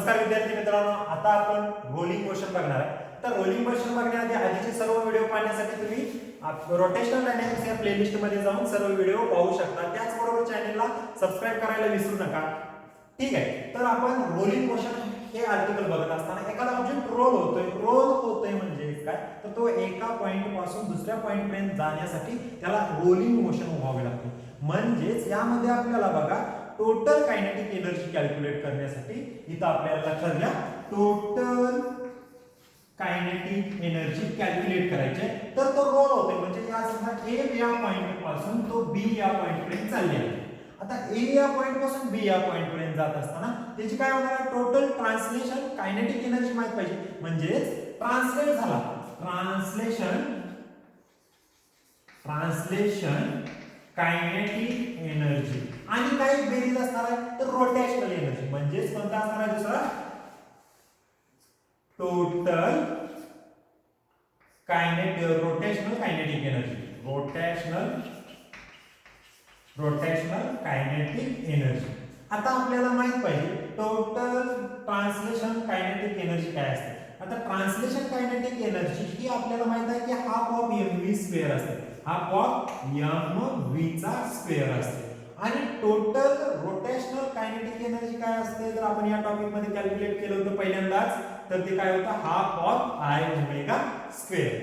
नमस्कार विद्यार्थी मित्रांनो, आता आपण रोलिंग मोशन बघणार आहे. तर रोलिंग मोशन बघण्याआधी आधीचे सर्व व्हिडिओ पाहण्यासाठी तुम्ही रोटेशनल डायनॅमिक्स या प्लेलिस्ट मध्ये जाऊन सर्व व्हिडिओ पाहू शकता. त्याचबरोबर चॅनलला सबस्क्राइब करायला विसरू नका. ठीक आहे, तर आपण रोलिंग मोशन हे आर्टिकल बघत असताना एखादा ऑब्जेक्ट रोल होतोय म्हणजे काय, तर तो एका पॉइंट पासून दुसऱ्या पॉइंट पर्यंत जाण्यासाठी त्याला रोलिंग मोशन व्हावे लागते. म्हणजेच यामध्ये आपल्याला बघा टोटल कायनेटिक एनर्जी कॅल्क्युलेट करण्यासाठी इथं आपल्याला लक्षात घ्या टोटल कायनेटिक एनर्जी कॅल्क्युलेट करायचे. तर तो रोल होतोय म्हणजे या समजा ए या पॉइंट पासून तो बी या पॉइंट पर्यंत चालले आहे. आता ए या पॉइंट पासून बी या पॉइंट पर्यंत जात असताना त्याची काय होणार आहे, टोटल ट्रान्सलेशन कायनेटिक एनर्जी माहित पाहिजे. म्हणजेच ट्रान्सलेट झाला ट्रान्सलेशन कायनेटिक एनर्जी आणि काही बेरीज असणार आहे तर रोटेशनल एनर्जी. म्हणजेच कोणता असणार आहे दुसरा, total rotational kinetic energy, rotational kinetic energy. आता आपल्याला माहित पाहिजे टोटल ट्रान्सलेशन कायनेटिक एनर्जी काय असते. आता ट्रान्सलेशन कायनेटिक एनर्जी ही आपल्याला माहित आहे की हाफ ऑफ mv स्क्वेअर असते, हाफ ऑफ mv चा स्क्वेअर असते. आणि टोटल रोटेशनल कायनेटिक एनर्जी काय असते जर आपण या टॉपिक मध्ये कॅल्क्युलेट केलं होतं पहिल्यांदाच, तर ते काय होतं half of I omega square.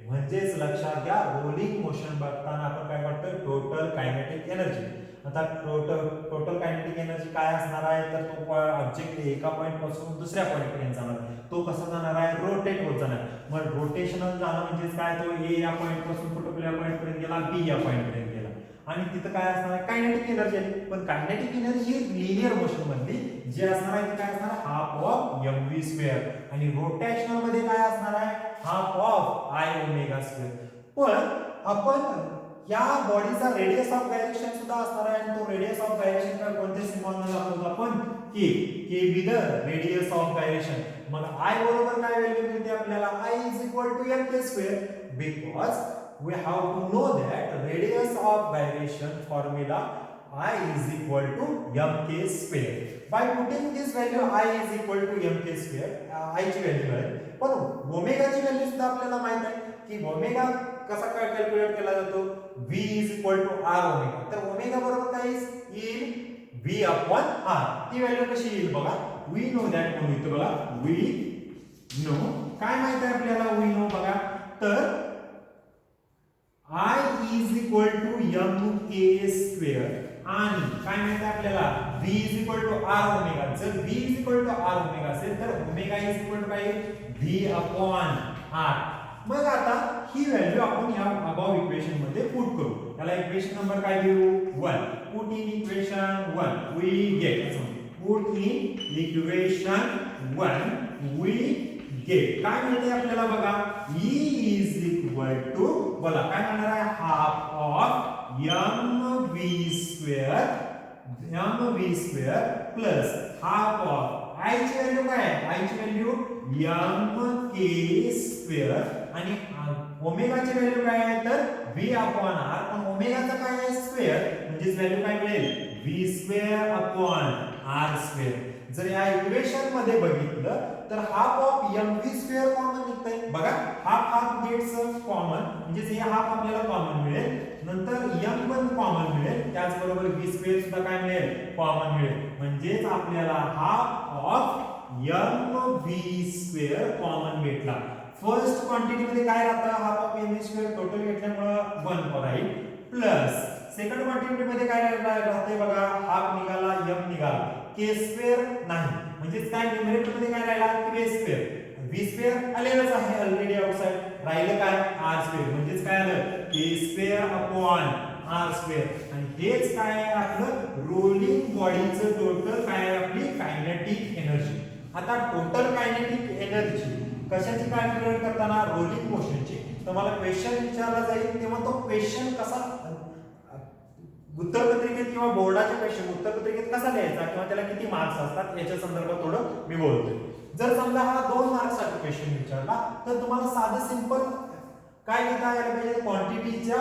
म्हणजेच लक्षात घ्या रोलिंग मोशन बघताना आपण काय करतोय टोटल कायनेटिक एनर्जी. आता टोटल कायनेटिक एनर्जी काय असणार आहे तर तो ऑब्जेक्ट एका पॉइंट पासून दुसऱ्या पॉइंट पर्यंत जाणार. तो कसा जाणार आहे, रोटेट होत जाणार. मग रोटेशनल जाणं म्हणजे काय, तो ए या पॉइंट पासून कुठल्या पॉइंट पर्यंत गेला, बी या पॉइंट पर्यंत गेला. आणि तिथं काय असणार आहे कायनेटिक एनर्जी आहे. पण कायनेटिक एनर्जी ही लिनियर मोशन मधली जी असणार आहे ती काय असणार आहे हाफ ऑफ mv स्क्वेअर. आणि रोटेशनल मध्ये काय असणार आहे half of I omega square. पण आपण या बॉडीचा रेडियस ऑफ गायरेशन सुद्धा असणार आहे. आणि तो रेडियस ऑफ गायरेशन का कोणत्या सिम्बॉलने दाखवतो आपण, k be the radius of gyration. मग I बरोबर काय व्हॅल्यू मिळते आपल्याला, I is equal to mk square. Because we have to know that radius of gyration formula I is equal to mk square. By putting this value I is equal to mk square, I ची value आहे. पण omega ची value सुद्धा आपल्याला माहित आहे की omega कसा कॅल्क्युलेट केला जातो, v is equal to r omega. तर ओमेगा बरोबर काय येईल v upon r. ती व्हॅल्यू कशी येईल बघा, we know that म्हणून इथे बघा we know काय माहित आहे आपल्याला, we know बघा तर I is equal to mk square आणि काय माहिती आपल्याला v is equal to r omega. जर v is equal to r omega असेल तर ओमेगा is equal to काय v upon r. मग आता ही व्हॅल्यू आपण या अबाव इक्वेशन मध्ये पुट करू. याला इक्वेशन नंबर काय देऊ, 1. Put in equation 1 we get, put in equation 1 we get काय मिळते आपल्याला बघा, E is equal to बोला काय म्हणणार आहे half of mv square plus half of I ची व्हॅल्यू काय आहे, I ची व्हॅल्यू mk स्क्वेअर आणि ओमेगा ची व्हॅल्यू काय आहे तर v अपॉन r. पण ओमेगाचा काय आहे स्क्वेअर, म्हणजे व्हॅल्यू काय मिळेल v square upon r square. जर या इक्वेशन मध्ये बघितलं तर half of mv square common निघतंय बघा, हाफ गेट्स कॉमन म्हणजे हे हाफ आपल्याला कॉमन मिळेल, नंतर m पण कॉमन मिळेल, त्याच बरोबर v स्क्वेअर सुद्धा काय मिळेल कॉमन मिळेल. म्हणजेच आपल्याला half of mv square common भेटला. फर्स्ट क्वांटिटी मध्ये काय राहतं half of mv square total घेतल्यामुळे 1 राहील प्लस सेकंड क्वांटिटी मध्ये काय राहते बघा हाफ निघाला m निघाला, k स्क्वेअर नाही म्हणजे काय न्यूमरेटर मध्ये काय राहिला k स्क्वेअर, v स्क्वेअर आलेलंच आहे ऑलरेडी आउटसाइड, राहिलं काय r स्क्वेअर. म्हणजेच काय आलं k square upon r square. आणि हेच काय आहे आपलं रोलिंग बॉडीचं टोटल काय आहे आपली कायनेटिक एनर्जी. आता टोटल कायनेटिक एनर्जी कशाची कॅल्क्युलेट करताना रोलिंग मोशनची. तुम्हाला क्वेश्चन विचारला जाईल तेव्हा तो क्वेश्चन कसा उत्तरपत्रिकेत किंवा बोर्डाच्या क्वेश्चन उत्तरपत्रिकेत कसा द्यायचा किंवा त्याला किती मार्क्स असतात याच्या संदर्भात थोडं मी बोलतोय. जर समजा हा 2 मार्क्सचा क्वेश्चन विचारला तर तुम्हाला साधं सिंपल काय लिहिता यायला पाहिजे, क्वांटिटीच्या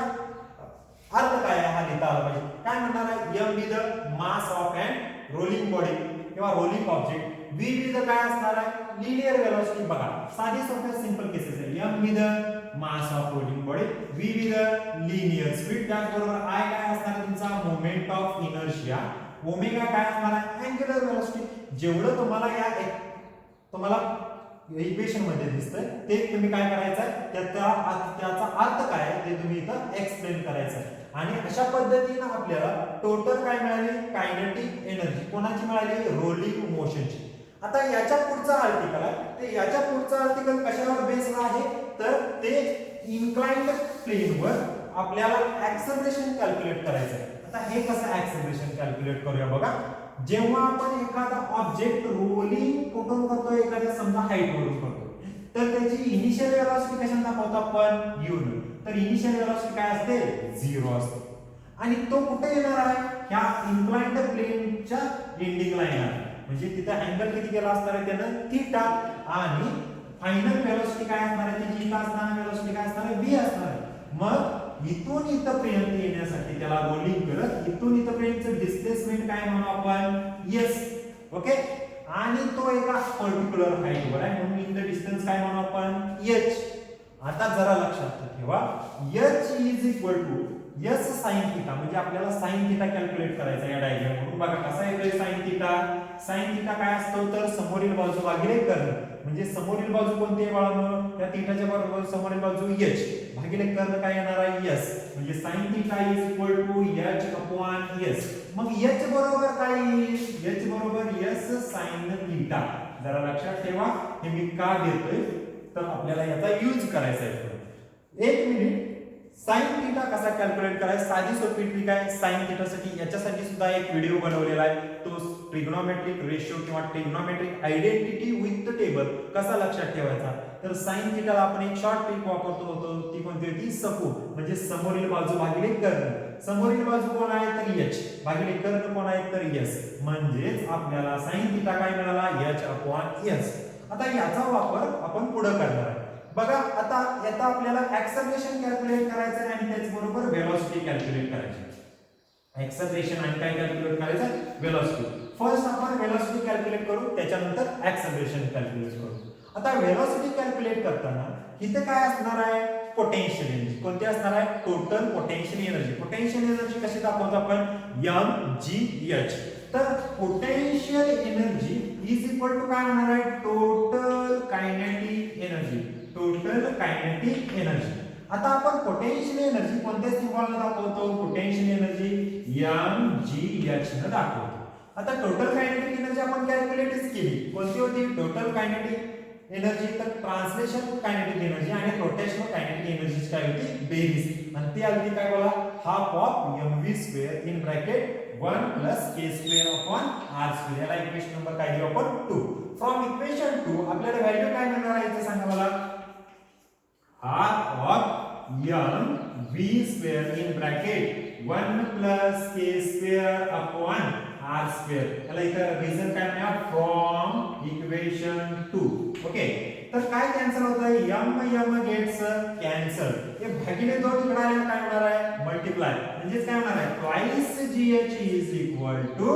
अर्थ काय आहे हा लिहिता आला पाहिजे. काय म्हणणार आहे, m be the mass of an rolling body किंवा रोलिंग ऑब्जेक्ट v विथ काय असणार आहे लिनियर वेलोसिटी बघा साधी सोपी सिंपल केसेस आहे m with mass of floating body v with linear speed त्याचबरोबर i काय असणार आहे तुमचा मोमेंट ऑफ इनर्शिया ओमेगा काय असणार आहे अँग्युलर वेलोसिटी जेवढं तुम्हाला इक्वेशन मध्ये दिसतंय ते तुम्ही काय करायचं त्याचा अर्थ काय आहे ते तुम्ही इथं एक्सप्लेन करायचं आणि अशा पद्धतीने आपल्याला टोटल काय मिळाली कायनेटिक एनर्जी कोणाची मिळाली रोलिंग मोशनची आता याच्या पुढचा आर्टिकल आहे ते याच्या पुढचा आर्टिकल कशावर बेस्ड आहे तर ते इन्क्लाइन्ड प्लेनवर आपल्याला ऍक्सेलरेशन कॅल्क्युलेट करायचं आहे आता हे कसं ऍक्सेलरेशन कॅल्क्युलेट करूया बघा जेव्हा आपण एखादा ऑब्जेक्ट रोलिंग कुठून करतो एखाद्या समजा हाईट वरून करतो तर त्याची इनिशियल वेलोसिटी कशाने दाखवतो आपण u ने तर इनिशियल वेलोसिटी काय असते 0 असते आणि तो कुठे येणार आहे ह्या इन्क्लाइन्ड प्लेनच्या एंडिंग लाईन आहे म्हणजे तिथे अँगल किती केला असणार आहे त्यानं थीटा आणि फायनल वेलोसिटी काय असणार आहे त्याची इथं असणार वेलोसिटी काय असणार आहे v असणार आहे मग इथून इथपर्यंत येण्यासाठी त्याला रोलिंग करत इथून इथपर्यंतचं डिस्प्लेसमेंट काय म्हणू आपण s ओके आणि तो एका पर्टिक्युलर हाईट वर आहे म्हणून इन द डिस्टन्स काय म्हणू आपण h आता जरा लक्षात ठेवा h is equal to s sin theta म्हणजे आपल्याला sin थीटा कॅल्क्युलेट करायचा या डायग्राम वरून बघा कसा येतोय sin थीटा काय असतो तर समोरील बाजू भागिले कर्ण म्हणजे समोरील बाजू कोणती आहे बाळांनो त्या थीटाच्या बरोबर समोरील बाजू h भागिले कर्ण काय येणार आहे s म्हणजे sin theta is equal to h upon s मग h बरोबर काय येईल h बरोबर s sin थीटा जरा लक्षात ठेवा हे मी का देतोय तर आपल्याला याचा यूज करायचा आहे एक मिनिट sin थीटा कसा कॅल्क्युलेट करायचा साधी सोपी ट्रिक आहे sin थीटा साठी याच्यासाठी सुद्धा एक व्हिडिओ बनवलेला आहे तो ट्रिग्नोमेट्रिक रेशियो किंवा ट्रिग्नोमेट्रिक आयडेंटिटी विथ टेबल कसा लक्षात ठेवायचा तर sin थीटाला आपण एक शॉर्ट ट्रिक वापरतो होतो ती कोणती होती सपो म्हणजे समोरील बाजू भागिले कर्ण समोरील बाजू कोण आहे तर h भागिले कर्ण कोण आहे तर s म्हणजेच आपल्याला sin थीटा काय मिळाला h अपॉन s आता याचा वापर आपण पुढे करणार आहे बघा आता याचा आपल्याला ऍक्सेलरेशन कॅल्क्युलेट करायचं आहे आणि त्याचबरोबर वेलोसिटी कॅल्क्युलेट करायची ऍक्सेलरेशन आणि काय कॅल्क्युलेट करायचं वेलोसिटी फर्स्ट आपण वेलोसिटी कॅल्क्युलेट करू त्याच्यानंतर ऍक्सेलरेशन कॅल्क्युलेट करू आता वेलोसिटी कॅल्क्युलेट करताना इथे काय असणार आहे पोटेन्शियल एनर्जी कोणती असणार आहे टोटल पोटेन्शियल एनर्जी कशी दाखवतो आपण mgh तर potential energy is equal to काय होणार आहे टोटल कायनेटिक एनर्जी आता आपण पोटेन्शियल एनर्जी कोणत्या सिम्बॉलने दाखवतो पोटेन्शियल एनर्जी mgh ने दाखवतो आता टोटल कायनेटिक एनर्जी आपण कॅल्क्युलेटच केली कोणती होती टोटल कायनेटिक एनर्जी तर ट्रान्सलेशन कायनेटिक एनर्जी आणि रोटेशनल कायनेटिक एनर्जी काय होती बेरीज आणि ती आली काय बोला half of mv² in bracket 1 k² upon r² याला इक्वेशन नंबर काय दिला आपण 2 फ्रॉम इक्वेशन 2 आपल्याला व्हॅल्यू काय मिळणार आहे ते सांगा मला half of mv² in bracket 1 k² upon r² याला इथं रिझन काय मिळणार फ्रॉम इक्वेशन 2 ओके तर काय कॅन्सल होतंय m गेट्स कॅन्सल हे भागिले 2 इकडे आल्यावर काय होणार आहे मल्टिप्लाय म्हणजे काय होणार आहे twice gh is equal to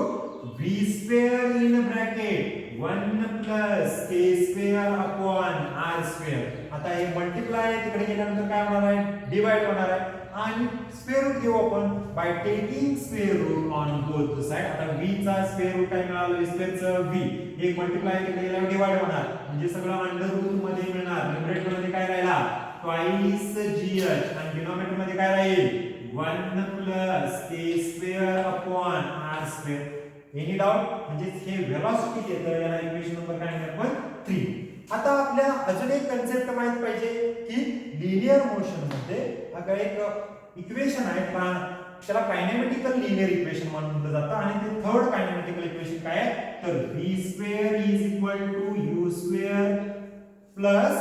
v² in bracket 1 k² upon r² आता हे मल्टिप्लाय तिकडे गेल्यानंतर काय होणार आहे डिवाइड होणार आहे आणि स्क्वेअर रूट घेऊ आपण by taking square root on both side आता v चा स्क्वेअर रूट काय मिळालं स्क्वेअरचं v एक मल्टिप्लाय तिकडे गेल्यावर डिवाइड होणार म्हणजे सगळं अंडर रूट मध्ये मिळणार न्यूमरेटर मध्ये काय राहिला ट्वाइस gh आणि डिनॉमिनेटर मध्ये काय राहील 1 k² upon r² any doubt म्हणजे हे वेलोसिटी येतं याला इक्वेशन नंबर काय आहे आपण 3 आता आपल्याला अजून एक कन्सेप्ट माहित पाहिजे की लिनियर मोशन मध्ये अगर एक इक्वेशन आहे त्याला कायनेमॅटिकल लिनियर इक्वेशन म्हणलं जातं आणि ते थर्ड कायनेमॅटिकल इक्वेशन काय आहे तर v² is equal to u² plus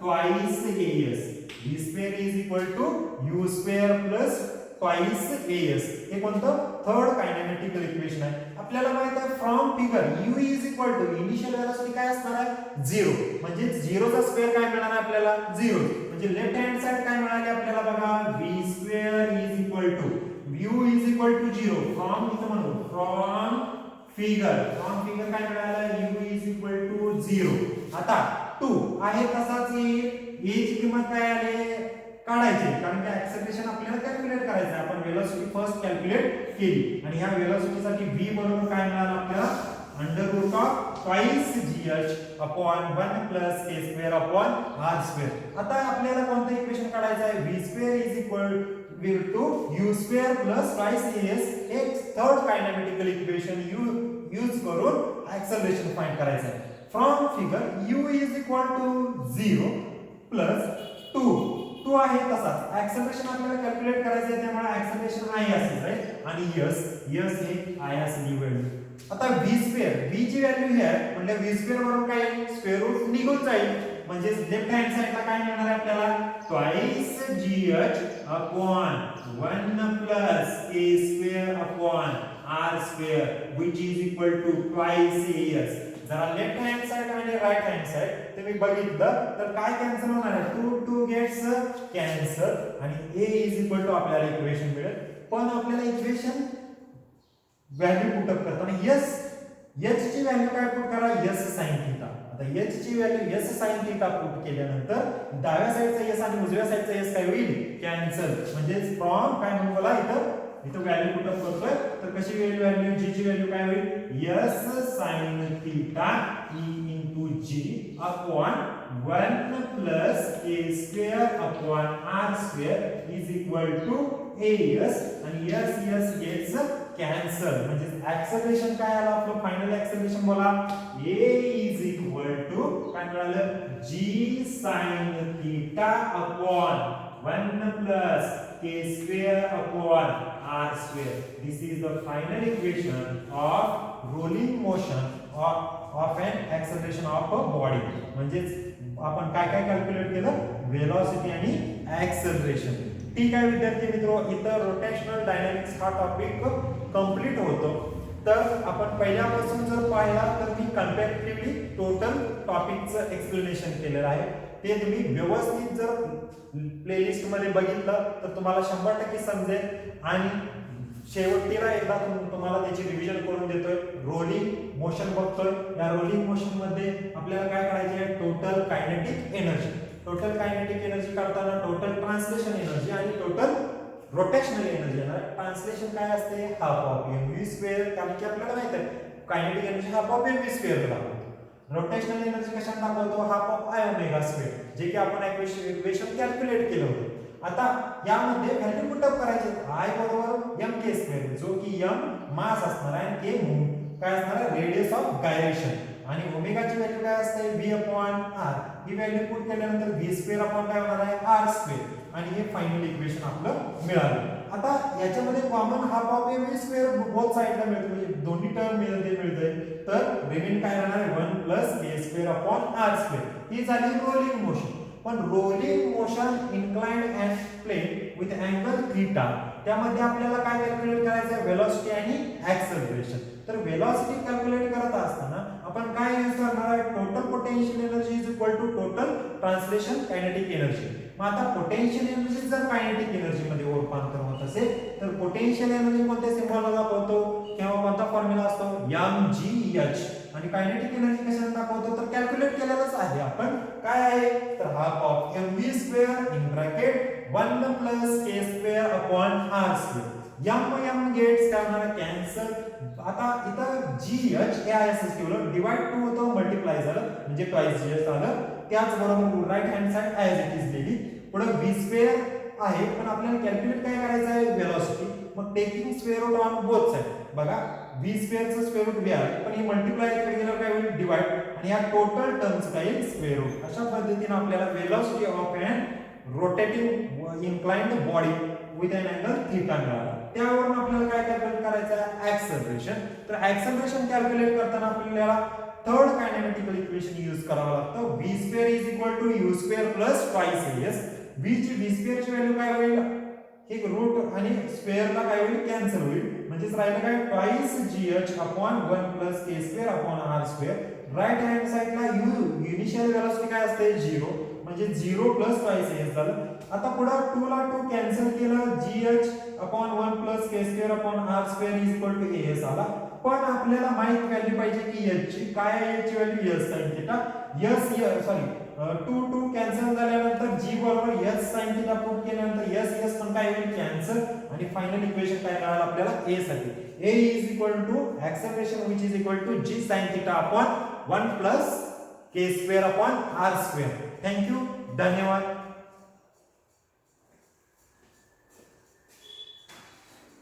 twice as v² is equal to u² plus twice as हे कोणतं थर्ड कायनेमॅटिकल इक्वेशन आहे आपल्याला माहित आहे from figure u is equal to initial velocity काय असणार आहे 0 म्हणजे 0 चा स्क्वेअर काय मिळणार आहे आपल्याला 0 म्हणजे लेफ्ट हँड साइड काय मिळाले आपल्याला बघा v² is equal to u is equal to 0 from इथं म्हणू फ्रॉम फिगर काय मिळालं u इज इक्वल टू 0. आता 2 आहे तसाच येईल. a ची किंमत काय आली काढायची कारण की ऍक्सेलरेशन आपल्याला कॅल्क्युलेट करायचं आहे. आपण वेलोसिटी फर्स्ट कॅल्क्युलेट केली आणि ह्या वेलोसिटीसाठी v बरोबर काय मिळालं आपल्याला under root of twice gh upon 1 plus k square upon r square. आता आपल्याला कोणतं इक्वेशन काढायचं आहे v square is equal to u square plus twice as एक थर्ड कायनेमॅटिकल इक्वेशन यूज करून ऍक्सेलरेशन फाइंड करायचं आहे. From figure u is equal to 0 प्लस 2 आहे तसाच ऍक्सेलरेशन आपल्याला कॅल्क्युलेट करायचं आहे त्यामुळे ऍक्सेलरेशन i असेल राईट आणि s हे i असली व्हॅल्यू. आता v स्क्वेअर v ची व्हॅल्यू ही आहे म्हणजे v स्क्वेअर बरोबर काय स्क्वेअर रूट निघून जाईल म्हणजे लेफ्ट हँड साइडला काय मिळणार आहे आपल्याला twice gh upon 1 plus k square upon r square which is equal to twice as. जरा लेफ्ट हँड साइड आणि राइट हँड साइड तुम्ही बघितलं तर काय कॅन्सल होणार आहे 2 गेट्स कॅन्सल आणि a इज इक्वल टू आपल्याला इक्वेशन मिळेल. पण आपल्याला इक्वेशन व्हॅल्यू पुट अप करताना h ची व्हॅल्यू काय पुट करा s sin थीटा. आता h ची value s sin theta put केल्यानंतर डाव्या साइडचा s आणि उजव्या साइडचा s काय होईल कॅन्सल म्हणजे फ्रॉम काय म्हणू मला इथं व्हॅल्यू पुट अप करतोय तर कशी व्हॅल्यू g ची व्हॅल्यू काय होईल s sin theta e into g upon 1 plus k square upon r square is equal to as आणि s गेट्स कॅन्सल म्हणजे ऍक्सेलरेशन काय आलं आपलं फायनल ऍक्सेलरेशन बोला a इज इक्वल टू काय मिळालं g sin theta upon 1 plus k square upon r square. This is the final equation of rolling motion of an acceleration of a body. म्हणजे आपण काय calculate केलं velocity आणि acceleration. ठीक आहे विद्यार्थी मित्रो इथं रोटेशनल डायनॅमिक्स हा टॉपिक कंप्लीट होतो. तर आपण पहिल्यापासून जर पाहिला तर मी कम्पॅरेटिव्हली टोटल टॉपिकचं एक्सप्लेनेशन केलेलं आहे. ते तुम्ही व्यवस्थित जर प्लेलिस्ट मध्ये बघितलं तर तुम्हाला 100% समजेल आणि शेवटीला एकदा तुम्हाला त्याची रिव्हिजन करून देतोय. रोलिंग मोशन बघतोय. या रोलिंग मोशन मध्ये आपल्याला काय करायचे आहे total kinetic energy. Total kinetic energy काढताना टोटल ट्रान्सलेशन एनर्जी आणि टोटल रोटेशनल एनर्जी येणार. ट्रान्सलेशन काय असते हाफ ऑफ mv स्क्वेअर कारण की आपल्याला माहित आहे kinetic energy half of mv square दाखवतो. रोटेशनल एनर्जी कशाने दाखवतो half of i omega square जे की आपण इक्वेशन कॅल्क्युलेट केलं होतं. आता यामध्ये व्हॅल्यू पुट अप करायचे i बरोबर mk स्क्वेअर जो की m मास असणार आहे आणि k काय असणार आहे रेडियस ऑफ गायरेशन आणि ओमेगा ची व्हॅल्यू काय असते v अपॉन r. ही व्हॅल्यू पुट केल्यानंतर v स्क्वेअर अपॉन काय होणार आहे r स्क्वेअर आणि हे फायनल इक्वेशन आपलं मिळालं. आता याच्यामध्ये common half of mv square both साइडला मिळतो म्हणजे दोन्ही टर्म मिळते तर रिमेन काय राहणार 1 plus k square upon r square. ही झाली रोलिंग मोशन. पण rolling motion inclined and plane with angle theta त्यामध्ये आपल्याला काय कॅल्क्युलेट करायचं आहे वेलोसिटी आणि ऍक्सेलरेशन. तर वेलोसिटी कॅल्क्युलेट करत असताना आपण काय यूज करणार आहे total potential energy is equal to total translation kinetic energy. मग आता पोटेन्शियल एनर्जी जर कायनेटिक एनर्जी मध्ये रूपांतर होत असेल तर पोटेन्शियल एनर्जी कोणत्या सिम्बॉलला दाखवतो किंवा कोणता फॉर्म्युला असतो mgh आणि कायनेटिक एनर्जी कशाने दाखवतो तर कॅल्क्युलेट केलेलंच आहे आपण काय आहे तर half of mv square in bracket 1 plus k square upon r square. m gets काय होणार कॅन्सल. आता इथं gh हे असंच ठेवलं डिवाइड 2 होतं मल्टिप्लाय झालं म्हणजे ट्वाइस gh झालं. त्याचबरोबर right hand side as it is दिली. पुढे v स्क्वेअर आहे पण आपल्याला कॅल्क्युलेट काय करायचं आहे वेलोसिटी. मग taking square root on both side बघा v स्क्वेअर चं स्क्वेअर रूट v आहे पण ही मल्टिप्लाय केल्यावर काय होईल डिवाइड आणि या टोटल टर्म्स काय येईल स्क्वेअर रूट. अशा पद्धतीने आपल्याला velocity of an rotating inclined body with an angle theta मिळाला. त्यावरून आपल्याला काय कॅल्क्युलेट करायचं आहे ऍक्सेलरेशन. तर ऍक्सेलरेशन कॅल्क्युलेट करताना आपल्याला थर्ड कायनेमॅटिकल इक्वेशन यूज करावं लागतं v square is equal to u square plus twice as. v square ची व्हॅल्यू काय होईल हे रूट आणि स्क्वेअरला काय होईल कॅन्सल होईल म्हणजेच राहिलं काय twice gh upon 1 plus k square upon r square. Right hand साइडला इनिशियल वेलोसिटी काय असते 0 म्हणजे 0 प्लस ट्वाइस as झालं. आता पुढे 2 ला 2 कॅन्सल केलं gh upon 1 plus k square upon r square is equal to as आला. पण आपल्याला माहित व्हॅल्यू पाहिजे की h ची. काय आहे h ची value? s sin theta. Sorry 2 cancel झाल्यानंतर g बरोबर s sin थिटा पुट केल्यानंतर s पण काय होईल? कॅन्सल. आणि फायनल इक्वेशन काय मिळालं आपल्याला? a साठी a is equal to acceleration which is equal to g sin theta upon 1 plus k square upon r square. Thank you. धन्यवाद.